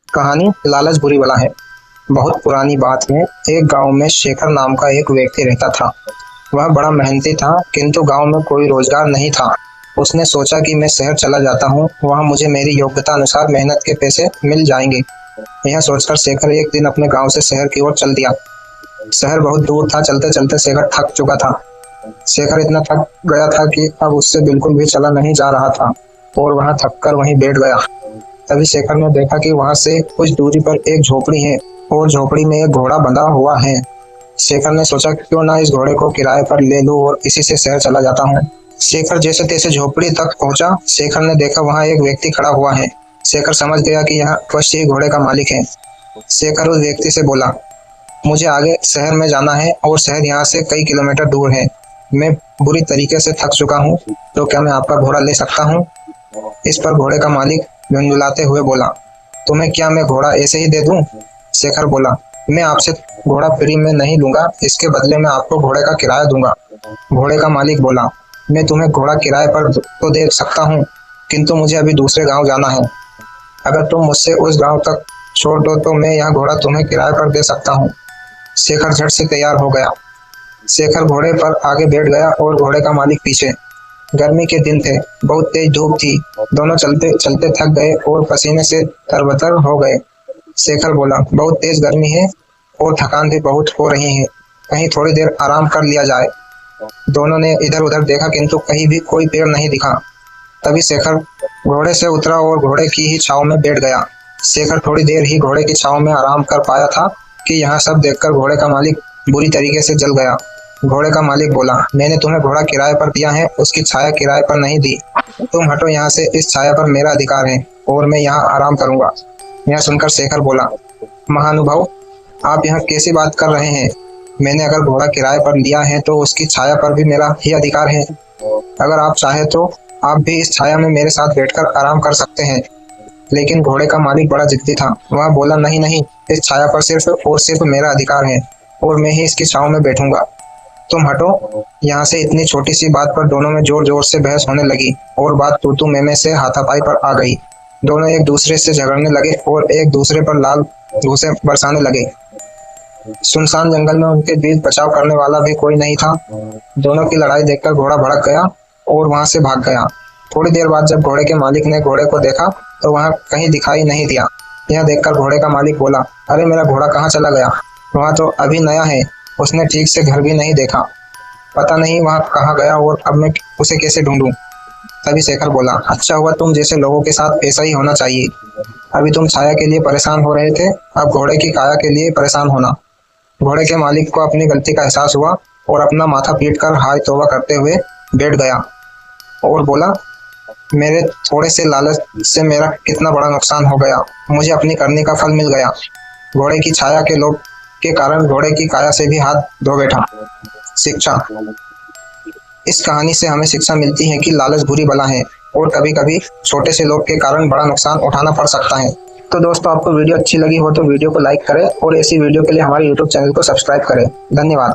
कहानी लालच बुरी बला है। बहुत पुरानी बात है। एक गांव में शेखर नाम का एक व्यक्ति रहता था। वह बड़ा मेहनती था, किंतु गांव में कोई रोजगार नहीं था। उसने सोचा कि मैं शहर चला जाता हूँ, वहां मुझे मेरी योग्यता अनुसार मेहनत के पैसे मिल जाएंगे। यह सोचकर शेखर एक दिन अपने गांव से शहर की ओर चल दिया। शहर बहुत दूर था। चलते चलते शेखर थक चुका था। शेखर इतना थक गया था कि अब उससे बिल्कुल भी चला नहीं जा रहा था और वहां थक कर वहीं बैठ गया। तभी शेखर ने देखा कि वहां से कुछ दूरी पर एक झोपड़ी है और झोपड़ी में एक घोड़ा बंधा हुआ है। शेखर ने सोचा क्यों ना इस घोड़े को किराए पर ले लूं और इसी से शहर चला जाता हूँ। शेखर जैसे तैसे झोपड़ी तक पहुंचा। शेखर ने देखा वहां एक व्यक्ति खड़ा हुआ है। शेखर समझ गया कि यह अवश्य ही घोड़े का मालिक है। शेखर उस व्यक्ति से बोला, मुझे आगे शहर में जाना है और शहर यहाँ से कई किलोमीटर दूर है। मैं बुरी तरीके से थक चुका हूँ, तो क्या मैं आपका घोड़ा ले सकता हूँ? इस पर घोड़े का मालिक झुंझुलाते हुए बोला, तुम्हें क्या मैं घोड़ा ऐसे ही दे दूं? शेखर बोला, मैं आपसे घोड़ा फ्री में नहीं लूंगा, इसके बदले में आपको घोड़े का किराया दूंगा। घोड़े का मालिक बोला, मैं तुम्हें घोड़ा किराए पर तो दे सकता हूँ, किंतु मुझे अभी दूसरे गांव जाना है। अगर तुम मुझसे उस गांव तक छोड़ दो तो मैं यह घोड़ा तुम्हें किराए पर दे सकता हूँ। शेखर झट से तैयार हो गया। शेखर घोड़े पर आगे बैठ गया और घोड़े का मालिक पीछे। गर्मी के दिन थे, बहुत तेज धूप थी। दोनों चलते चलते थक गए और पसीने से तरबतर हो गए। शेखर बोला, बहुत तेज गर्मी है और थकान भी बहुत हो रही है, कहीं थोड़ी देर आराम कर लिया जाए। दोनों ने इधर उधर देखा, किंतु कहीं भी कोई पेड़ नहीं दिखा। तभी शेखर घोड़े से उतरा और घोड़े की ही छाव में बैठ गया। शेखर थोड़ी देर ही घोड़े की छाव में आराम कर पाया था कि यहाँ सब देखकर घोड़े का मालिक बुरी तरीके से जल गया। घोड़े का मालिक बोला, मैंने तुम्हें घोड़ा किराए पर दिया है, उसकी छाया किराए पर नहीं दी। तुम हटो यहाँ से, इस छाया पर मेरा अधिकार है और मैं यहाँ आराम करूंगा। यह सुनकर शेखर बोला, महानुभाव, आप यहाँ कैसी बात कर रहे हैं? मैंने अगर घोड़ा किराए पर लिया है तो उसकी छाया पर भी मेरा ही अधिकार है। अगर आप चाहे तो आप भी इस छाया में मेरे साथ बैठकर आराम कर सकते हैं। लेकिन घोड़े का मालिक बड़ा जिद्दी था। वह बोला, नहीं नहीं, इस छाया पर सिर्फ और सिर्फ मेरा अधिकार है और मैं ही इसकी छाव में बैठूंगा। तुम हटो यहाँ से। इतनी छोटी सी बात पर दोनों में जोर जोर से बहस होने लगी और बात तू तू मैं से हाथापाई पर आ गई। दोनों एक दूसरे से झगड़ने लगे और एक दूसरे पर लाल घूंसे बरसाने लगे। सुनसान जंगल में उनके बीच बचाव करने वाला भी कोई नहीं था। दोनों की लड़ाई देखकर घोड़ा भड़क गया और वहां से भाग गया। थोड़ी देर बाद जब घोड़े के मालिक ने घोड़े को देखा तो वहां कहीं दिखाई नहीं दिया। यह देखकर घोड़े का मालिक बोला, अरे मेरा घोड़ा कहाँ चला गया? वहां तो अभी नया है, उसने ठीक से घर भी नहीं देखा, पता नहीं वहां कहाँ गया और अब मैं उसे कैसे ढूंढूं? तभी शेखर बोला, अच्छा हुआ तुम जैसे लोगों के साथ ऐसा ही होना चाहिए। अभी तुम छाया के लिए परेशान हो रहे थे, अब घोड़े की काया के लिए परेशान होना। घोड़े के मालिक को अपनी गलती का एहसास हुआ और अपना माथा पीट कर हाय तौबा करते हुए बैठ गया और बोला, मेरे थोड़े से लालच से मेरा कितना बड़ा नुकसान हो गया, मुझे अपनी करनी का फल मिल गया। घोड़े की छाया के लोभ के कारण घोड़े की काया से भी हाथ धो बैठा। शिक्षा, इस कहानी से हमें शिक्षा मिलती है कि लालच बुरी बला है और कभी कभी छोटे से लोभ के कारण बड़ा नुकसान उठाना पड़ सकता है। तो दोस्तों, आपको वीडियो अच्छी लगी हो तो वीडियो को लाइक करें और ऐसी वीडियो के लिए हमारे YouTube चैनल को सब्सक्राइब करें। धन्यवाद।